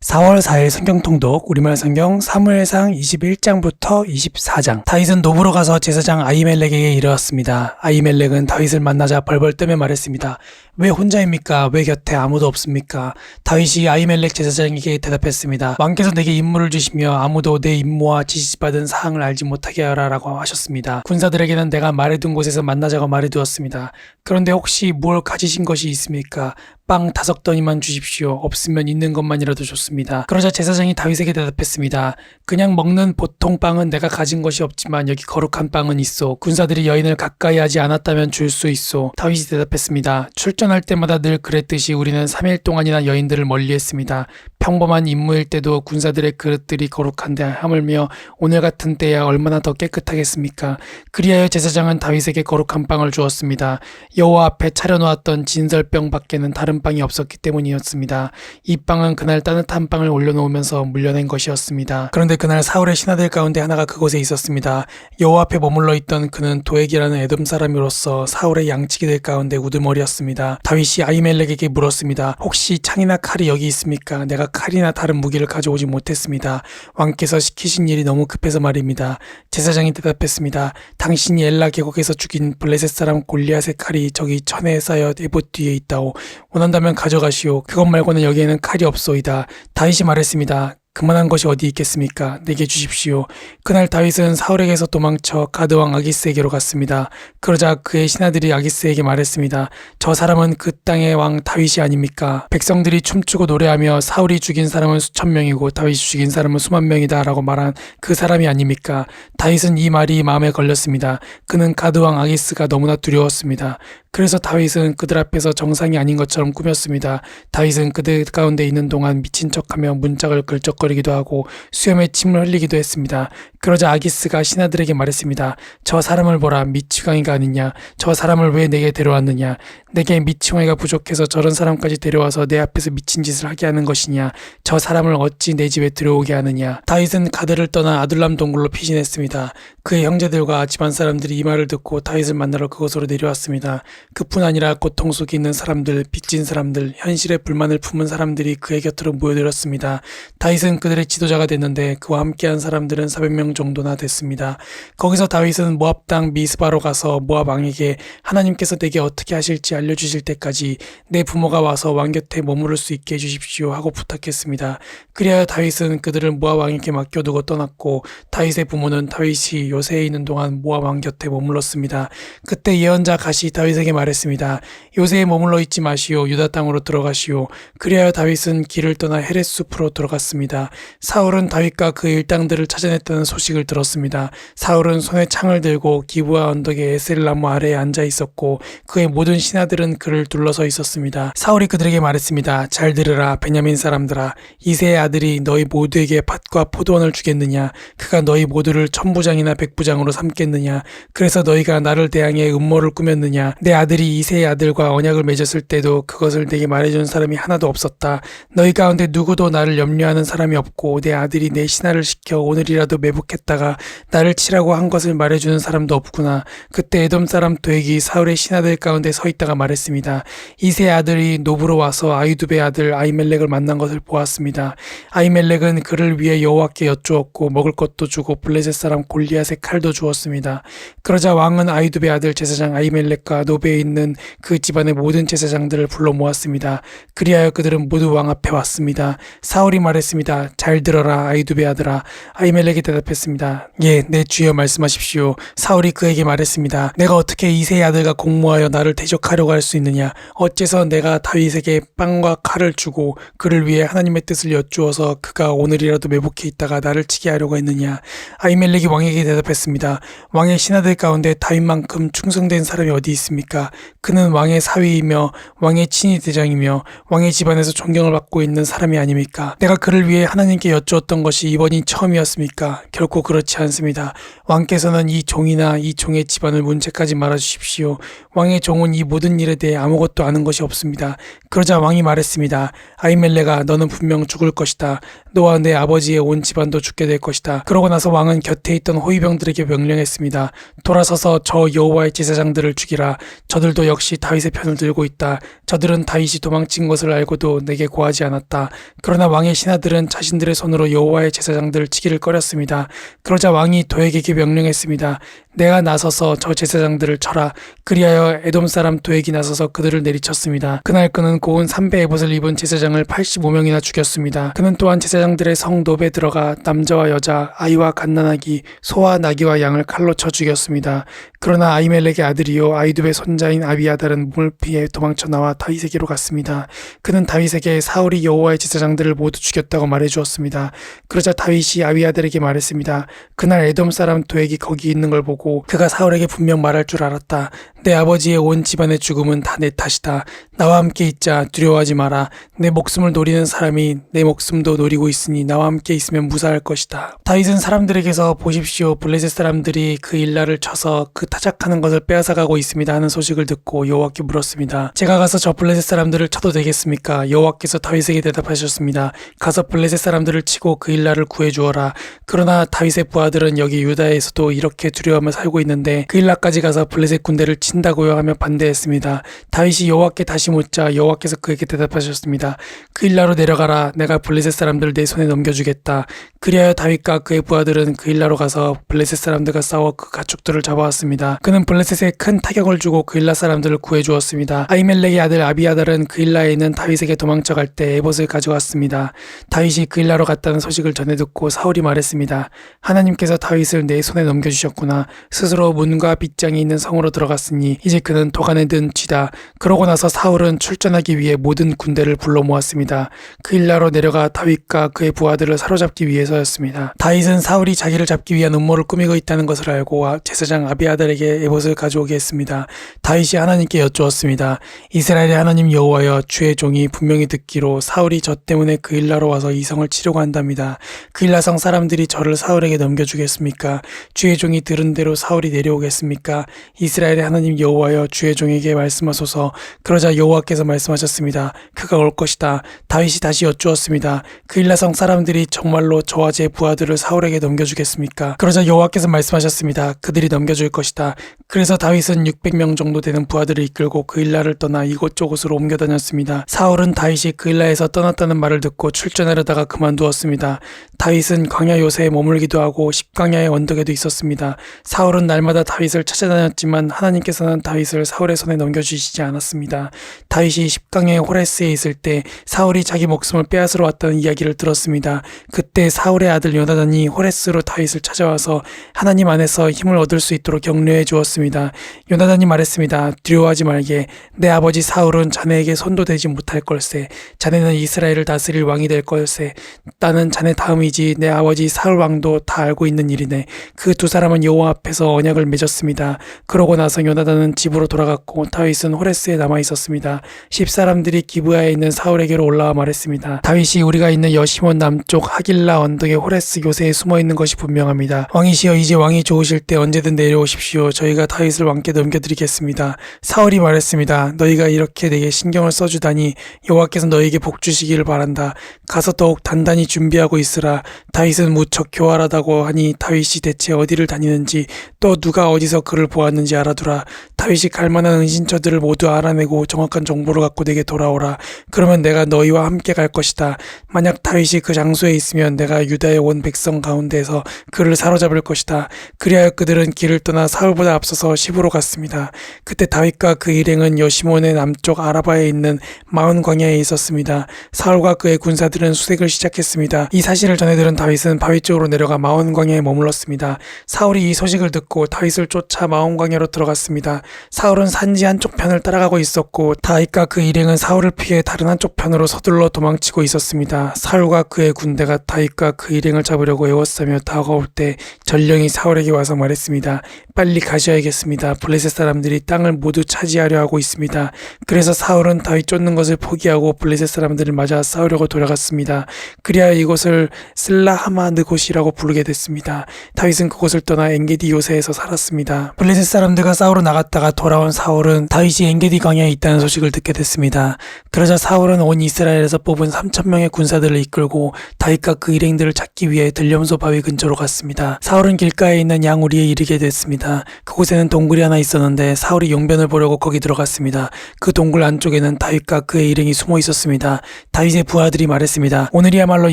4월 4일 성경 통독 우리말 성경 사무엘상 21장부터 24장. 다윗은 노브로 가서 제사장 아히멜렉에게 이르렀습니다. 아히멜렉은 다윗을 만나자 벌벌 떨며 말했습니다. 왜 혼자입니까? 왜 곁에 아무도 없습니까? 다윗이 아히멜렉 제사장에게 대답했습니다. 왕께서 내게 임무를 주시며 아무도 내 임무와 지시받은 사항을 알지 못하게 하라라고 하셨습니다. 군사들에게는 내가 말해둔 곳에서 만나자고 말해두었습니다. 그런데 혹시 뭘 가지신 것이 있습니까? 빵 5덩이만 주십시오. 없으면 있는 것만이라도 좋습니다. 그러자 제사장이 다윗에게 대답했습니다. 그냥 먹는 보통 빵은 내가 가진 것이 없지만 여기 거룩한 빵은 있어. 군사들이 여인을 가까이 하지 않았다면 줄 수 있어. 다윗이 대답했습니다. 출전할 때마다 늘 그랬듯이 우리는 3일 동안이나 여인들을 멀리했습니다. 평범한 임무일 때도 군사들의 그릇들이 거룩한데 하물며 오늘 같은 때야 얼마나 더 깨끗하겠습니까? 그리하여 제사장은 다윗에게 거룩한 빵을 주었습니다. 여호와 앞에 차려놓았던 진설병 밖에는 다른 빵이 없었기 때문이었습니다. 이 빵은 그날 따뜻한 빵을 올려놓으면서 물려낸 것이었습니다. 그런데 그날 사울의 신하들 가운데 하나가 그곳에 있었습니다. 여호와 앞에 머물러 있던 그는 도액이라는 에돔 사람으로서 사울의 양치기들 가운데 우두머리였습니다. 다윗이 아히멜렉에게 물었습니다. 혹시 창이나 칼이 여기 있습니까? 내가 칼이나 다른 무기를 가져오지 못했습니다. 왕께서 시키신 일이 너무 급해서 말입니다. 제사장이 대답했습니다. 당신이 엘라 계곡에서 죽인 블레셋 사람 골리앗의 칼이 저기 천에 쌓여 에봇 뒤에 있다오. 원한다면 가져가시오. 그것 말고는 여기에는 칼이 없소이다. 다윗이 말했습니다. 그만한 것이 어디 있겠습니까? 내게 주십시오. 그날 다윗은 사울에게서 도망쳐 가드왕 아기스에게로 갔습니다. 그러자 그의 신하들이 아기스에게 말했습니다. 저 사람은 그 땅의 왕 다윗이 아닙니까? 백성들이 춤추고 노래하며 사울이 죽인 사람은 수천 명이고 다윗이 죽인 사람은 수만 명이다 라고 말한 그 사람이 아닙니까? 다윗은 이 말이 마음에 걸렸습니다. 그는 가드왕 아기스가 너무나 두려웠습니다. 그래서 다윗은 그들 앞에서 정상이 아닌 것처럼 꾸몄습니다. 다윗은 그들 가운데 있는 동안 미친 척하며 문짝을 걸쩍거리기도 하고 수염에 침을 흘리기도 했습니다. 그러자 아기스가 신하들에게 말했습니다. 저 사람을 보라. 미치광이가 아니냐. 저 사람을 왜 내게 데려왔느냐. 내게 미치광이가 부족해서 저런 사람까지 데려와서 내 앞에서 미친 짓을 하게 하는 것이냐. 저 사람을 어찌 내 집에 들어오게 하느냐. 다윗은 가드를 떠나 아둘람 동굴로 피신했습니다. 그의 형제들과 집안 사람들이 이 말을 듣고 다윗을 만나러 그곳으로 내려왔습니다. 그뿐 아니라 고통 속에 있는 사람들, 빚진 사람들, 현실에 불만을 품은 사람들이 그의 곁으로 모여들었습니다. 다윗은 그들의 지도자가 됐는데 그와 함께한 사람들은 400명 정도나 됐습니다. 거기서 다윗은 모압 땅 미스바로 가서 모압 왕에게 하나님께서 내게 어떻게 하실지 알려주실 때까지 내 부모가 와서 왕 곁에 머무를 수 있게 해주십시오 하고 부탁했습니다. 그리하여 다윗은 그들을 모압 왕에게 맡겨두고 떠났고 다윗의 부모는 다윗이 요새에 있는 동안 모압 왕 곁에 머물렀습니다. 그때 예언자 갓이 다윗에게 말했습니다. 요새에 머물러 있지 마시오. 유다 땅으로 들어가시오. 그리하여 다윗은 길을 떠나 헤렛 숲으로 들어갔습니다. 사울은 다윗과 그 일당들을 찾아냈다는 소식을 들었습니다. 사울은 손에 창을 들고 기브아 언덕의 에셀나무 아래에 앉아 있었고 그의 모든 신하들은 그를 둘러서 있었습니다. 사울이 그들에게 말했습니다. 잘 들으라 베냐민 사람들아. 이새의 아들이 너희 모두에게 밭과 포도원을 주겠느냐. 그가 너희 모두를 천부장이나 백부장으로 삼겠느냐. 그래서 너희가 나를 대항해 음모를 꾸몄느냐. 내 아들이 이새의 아들과 언약을 맺었을 때도 그것을 내게 말해준 사람이 하나도 없었다. 너희 가운데 누구도 나를 염려하는 사람이 없고 내 아들이 내 신하를 시켜 오늘이라도 매복했다가 나를 치라고 한 것을 말해주는 사람도 없구나. 그때 에돔 사람 도액이 사울의 신하들 가운데 서 있다가 말했습니다. 이새의 아들이 노브로 와서 아히두베의 아들 아히멜렉을 만난 것을 보았습니다. 아히멜렉은 그를 위해 여호와께 여쭈었고 먹을 것도 주고 블레셋 사람 골리앗의 칼도 주었습니다. 그러자 왕은 아히두베의 아들 제사장 아히멜렉과 노베에 있는 그 집안의 모든 제사장들을 불러 모았습니다. 그리하여 그들은 모두 왕 앞에 왔습니다. 사울이 말했습니다. 잘 들어라 아히두베 아들아. 아히멜렉이 대답했습니다. 예, 내 주여 말씀하십시오. 사울이 그에게 말했습니다. 내가 어떻게 이새의 아들과 공모하여 나를 대적하려고 할 수 있느냐. 어째서 내가 다윗에게 빵과 칼을 주고 그를 위해 하나님의 뜻을 여쭈어서 그가 오늘이라도 매복해 있다가 나를 치게 하려고 했느냐. 아히멜렉이 왕에게 대답했습니다. 왕의 신하들 가운데 다윗만큼 충성된 사람이 어디 있습니까? 그는 왕의 사위이며 왕의 친위 대장이며 왕의 집안에서 존경을 받고 있는 사람이 아닙니까? 내가 그를 위해 하나님께 여쭈었던 것이 이번이 처음이었습니까? 결코 그렇지 않습니다. 왕께서는 이 종이나 이 종의 집안을 문책하지 말아주십시오. 왕의 종은 이 모든 일에 대해 아무것도 아는 것이 없습니다. 그러자 왕이 말했습니다. 아히멜렉아, 너는 분명 죽을 것이다. 너와 내 아버지의 온 집안도 죽게 될 것이다. 그러고 나서 왕은 곁에 있던 호위병들에게 명령했습니다. 돌아서서 저 여호와의 제사장들을 죽이라. 저들도 역시 다윗의 편을 들고 있다. 저들은 다윗이 도망친 것을 알고도 내게 고하지 않았다. 그러나 왕의 신하들은 자신들의 손으로 여호와의 제사장들을 치기를 꺼렸습니다. 그러자 왕이 도액에게 명령했습니다. 내가 나서서 저 제사장들을 쳐라. 그리하여 에돔 사람 도액이 나서서 그들을 내리쳤습니다. 그날 그는 고운 삼배 에봇을 입은 제사장을 85명이나 죽였습니다. 그는 또한 제사장들의 성 노베에 들어가 남자와 여자, 아이와 갓난아기, 소와 나귀와 양을 칼로 쳐 죽였습니다. 그러나 아히멜렉의 아들이요 아히두베의 손자인 아비아달은 몸을 피해 도망쳐 나와 다윗에게로 갔습니다. 그는 다윗에게 사울이 여호와의 제사장들을 모두 죽였다고 말해주었습니다. 그러자 다윗이 아비아달에게 말했습니다. 그날 에돔 사람 도액이 거기 있는 걸 보고 그가 사울에게 분명 말할 줄 알았다. 내 아버지의 온 집안의 죽음은 다 내 탓이다. 나와 함께 있자. 두려워하지 마라. 내 목숨을 노리는 사람이 내 목숨도 노리고 있으니 나와 함께 있으면 무사할 것이다. 다윗은 사람들에게서 보십시오. 블레셋 사람들이 그 일라를 쳐서 그 타작하는 것을 빼앗아가고 있습니다 하는 소식을 듣고 여호와께 물었습니다. 제가 가서 저 블레셋 사람들을 쳐도 되겠습니까? 여호와께서 다윗에게 대답하셨습니다. 가서 블레셋 사람들을 치고 그 일라를 구해주어라. 그러나 다윗의 부하들은 여기 유다에서도 이렇게 두려워하며 살고 있는데 그 일라까지 가서 블레셋 군대를 친다고요 하며 반대했습니다. 다윗이 여호와께 다시 묻자 여호와께서 그에게 대답하셨습니다. 그 일라로 내려가라. 내가 블레셋 사람들을 내 손에 넘겨주겠다. 그리하여 다윗과 그의 부하들은 그 일라로 가서 블레셋 사람들과 싸워 그 가축들을 잡아왔습니다. 그는 블레셋에 큰 타격을 주고 그 일라 사람들을 구해주었습니다. 아히멜렉의 아들 아비아달은 그 일라에 있는 다윗에게 도망쳐갈 때 에봇을 가져왔습니다. 다윗이 그 일라로 갔다는 소식을 전해 듣고 사울이 말했습니다. 하나님께서 다윗을 내 손에 넘겨주셨구나. 스스로 문과 빗장이 있는 성으로 들어갔으니 이제 그는 도간에 든 쥐다. 그러고 나서 사울은 출전하기 위해 모든 군대를 불러 모았습니다. 그 일라로 내려가 다윗과 그의 부하들을 사로잡기 위해서였습니다. 다윗은 사울이 자기를 잡기 위한 음모를 꾸미고 있다는 것을 알고 제사장 아비아달에게 에봇을 가져오게 했습니다. 다윗이 하나님께 여쭈었습니다. 이스라엘의 하나님 여호와여, 주의 종이 분명히 듣기로 사울이 저 때문에 그 일라로 와서 이 성을 치려고 한답니다. 그 일라성 사람들이 저를 사울에게 넘겨주겠습니까? 주의 종이 들은 대로 사울이 내려오겠습니까? 이스라엘의 하나님 여호와여, 주의 종에게 말씀하소서. 그러자 여호와께서 말씀하셨습니다. 그가 올 것이다. 다윗이 다시 여쭈었습니다. 그 일라성 사람들이 정말로 저와 제 부하들을 사울에게 넘겨주겠습니까? 그러자 여호와께서 말씀하셨습니다. 그들이 넘겨줄 것이다. 그래서 다윗은 600명 정도 되는 부하들을 이끌고 그 일라를 떠나 이곳저곳으로 옮겨 다녔습니다. 사울은 다윗이 그 일라에서 떠났다는 말을 듣고 출전하려다가 그만두었습니다. 다윗은 광야 요새에 머물기도 하고 십광야의 언덕에도 있었습니다. 사울은 날마다 다윗을 찾아다녔지만 하나님께서는 다윗을 사울의 손에 넘겨주시지 않았습니다. 다윗이 십광야의 호레스에 있을 때 사울이 자기 목숨을 빼앗으러 왔다는 이야기를 들었습니다. 그때 사울의 아들 요나단이 호레스로 다윗을 찾아와서 하나님 안에서 힘을 얻을 수 있도록 격려해 주었습니다. 요나단이 말했습니다. 두려워하지 말게. 내 아버지 사울은 자네에게 손도 대지 못할 걸세. 자네는 이스라엘을 다스릴 왕이 될 걸세. 나는 자네 다음이지. 내 아버지 사울 왕도 다 알고 있는 일이네. 그 두 사람은 여호와 앞에서 언약을 맺었습니다. 그러고 나서 요나단은 집으로 돌아갔고 다윗은 호레스에 남아 있었습니다. 10사람들이 기브아에 있는 사울에게로 올라와 말했습니다. 다윗이 우리가 있는 여시몬 남쪽 하길라 언덕의 호레스 요새에 숨어 있는 것이 분명합니다. 왕이시여, 이제 왕이 좋으실 때 언제든 내려오십시오. 저희가 다윗을 왕께 넘겨드리겠습니다. 사울이 말했습니다. 너희가 이렇게 내게 신경을 써주다니 여호와께서 너희에게 복 주시기를 바란다. 가서 더욱 단단히 준비하고 있으라. 다윗은 무척 교활하다고 하니 다윗이 대체 어디를 다니는지 또 누가 어디서 그를 보았는지 알아두라. 다윗이 갈만한 은신처들을 모두 알아내고 정확한 정보를 갖고 내게 돌아오라. 그러면 내가 너희와 함께 갈 것이다. 만약 다윗이 그 장소에 있으면 내가 유다의 온 백성 가운데에서 그를 사로잡을 것이다. 그리하여 그들은 길을 떠나 사울보다 앞서서 시브로 갔습니다. 그때 다윗과 그 일행은 여시몬의 남쪽 아라바에 있는 마온 광야에 있었습니다. 사울과 그의 군사들은 수색을 시작했습니다. 이 사실을 전해 들은 다윗은 바위 쪽으로 내려가 마온 광야에 머물렀습니다. 사울이 이 소식을 듣고 다윗을 쫓아 마온 광야로 들어갔습니다. 사울은 산지 한쪽 편을 따라가고 있었고 다윗과 그 일행은 사울을 피해 다른 한쪽 편으로 서둘러 도망치고 있었습니다. 사울과 그의 군대가 다윗과 그 일행을 잡으려고 애워싸며 다가올 때 전령이 사울에게 와서 말했습니다. 빨리 가셔야겠습니다. 블레셋 사람들이 땅을 모두 차지하려 하고 있습니다. 그래서 사울은 다윗 쫓는 것을 포기하고 블레셋 사람들을 맞아 싸우려고 돌아갔습니다. 그리하여 이곳을 슬라하마느곳이라고 부르게 됐습니다. 다윗은 그곳을 떠나 엔게디 요새에서 살았습니다. 블레셋 사람들과 싸우러 나갔다가 돌아온 사울은 다윗이 엔게디 광야에 있다는 소식을 듣게 됐습니다. 그러자 사울은 온 이스라엘에서 뽑은 3,000명의 군사들을 이끌고 다윗과 그 일행들을 찾기 위해 들렴소 바위 근처로 갔습니다. 사울은 길가에 있는 양우리에 이르게 됐습니다. 그곳에는 동굴이 하나 있었는데 사울이 용변을 보려고 거기 들어갔습니다. 그 동굴 안쪽에는 다윗과 그의 일행이 숨어 있었습니다. 다윗의 부하들이 말했습니다. 오늘이야말로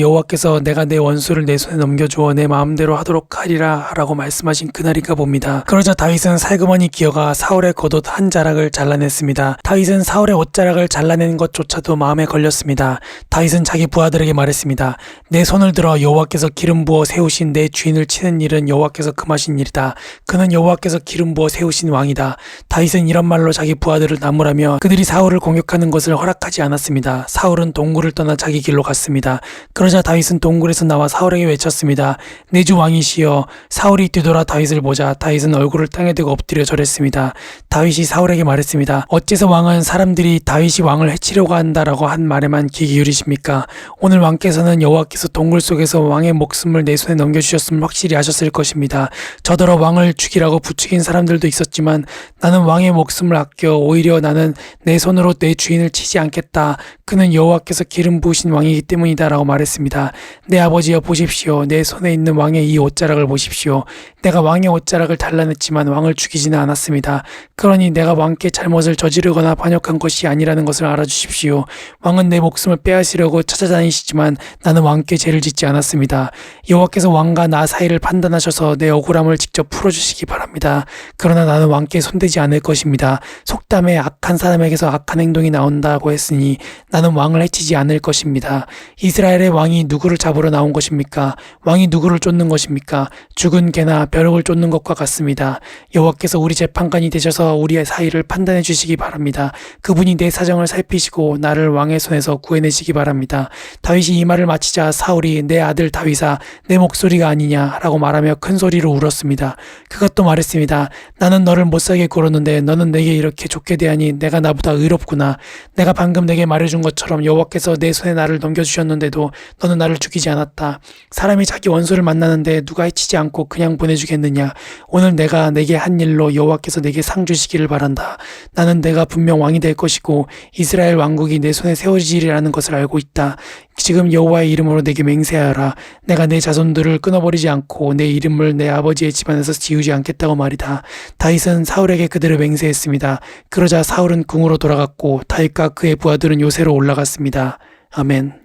여호와께서 내가 내 원수를 내 손에 넘겨주어 내 마음대로 하도록 하리라 라고 말씀하신 그날인가 봅니다. 그러자 다윗은 살그머니 기어가 사울의 겉옷 한 자락을 잘라냈습니다. 다윗은 사울의 옷자락을 잘라낸 것조차도 마음에 걸렸습니다. 다윗은 자기 부하들에게 말했습니다. 내 손을 들어 여호와께서 기름 부어 세우신 내 주인을 치는 일은 여호와께서 금하신 일이다. 그는 여호와께서 기름 부어 세우신 왕이다. 다윗은 이런 말로 자기 부하들을 나무라며 그들이 사울을 공격하는 것을 허락하지 않았습니다. 사울은 동굴을 떠나 자기 길로 갔습니다. 그러자 다윗은 동굴에서 나와 사울에게 외쳤습니다. 내 주 왕이시여. 사울이 뒤돌아 다윗을 보자 다윗은 얼굴을 땅에 대고 엎드려 절했습니다. 다윗이 사울에게 말했습니다. 어째서 왕은 사람들이 다윗이 왕을 해치려고 한다라고 한 말에만 귀 기울이십니까? 오늘 왕께서는 여호와께서 동굴 속에서 왕의 목숨을 내 손에 넘겨주셨음을 확실히 아셨을 것입니다. 저더러 왕을 죽이라고 부추긴 사람들도 있었지만 나는 왕의 목숨을 아껴 오히려 나는 내 손으로 내 주인을 치지 않겠다. 그는 여호와께서 기름 부으신 왕이기 때문이다 라고 말했습니다. 내 아버지여 보십시오. 내 손에 있는 왕의 이 옷자락을 보십시오. 내가 왕의 옷자락을 잘라냈지만 왕을 죽이지는 않았습니다. 그러니 내가 왕께 잘못을 저지르거나 반역한 것이 아니라는 것을 알아주십시오. 왕은 내 목숨을 빼앗으려고 찾아다니시지만 나는 왕께 죄를 짓지 않았습니다. 여호와께서 왕과 나 사이를 판단하셔서 내 억울함을 직접 풀어주시기 바랍니다. 그러나 나는 왕께 손대지 않을 것입니다. 속담에 악한 사람에게서 악한 행동이 나온다고 했으니 나는 왕을 해치지 않을 것입니다. 이스라엘의 왕이 누구를 잡으러 나온 것입니까? 왕이 누구를 쫓는 것입니까? 죽은 개나 벼룩을 쫓는 것과 같습니다. 여호와께서 우리 재판관이 되셔서 우리의 사이를 판단해 주시기 바랍니다. 그분이 내 사정을 살피시고 나를 왕의 손에서 구해내시기 바랍니다. 다윗이 이 말을 마치자 사울이 내 아들 다윗아 내 목소리가 아니냐 라고 말하며 큰 소리로 울었습니다. 그가 또 말했습니다. 나는 너를 못살게 굴었는데 너는 내게 이렇게 좋게 대하니 내가 나보다 의롭구나. 내가 방금 내게 말해준 것처럼 여호와께서 내 손에 나를 넘겨주셨는데도 너는 나를 죽이지 않았다. 사람이 자기 원수를 만나는데 누가 해치지 않고 그냥 보내주겠느냐. 오늘 내가 내게 한 일로 여호와께서 내게 상 주시기를 바란다. 나는 내가 분명 왕이 될 것이고 이스라엘 왕국이 내 손에 세워지리라는 것을 알고 있다. 지금 여호와의 이름으로 내게 맹세하라. 내가 내 자손들을 끊어버리지 않고 내 이름을 내 아버지의 집안에서 지우지 않겠다고 말이다. 다윗은 사울에게 그대로 맹세했습니다. 그러자 사울은 궁으로 돌아갔고 다윗과 그의 부하들은 요새로 올라갔습니다. 아멘.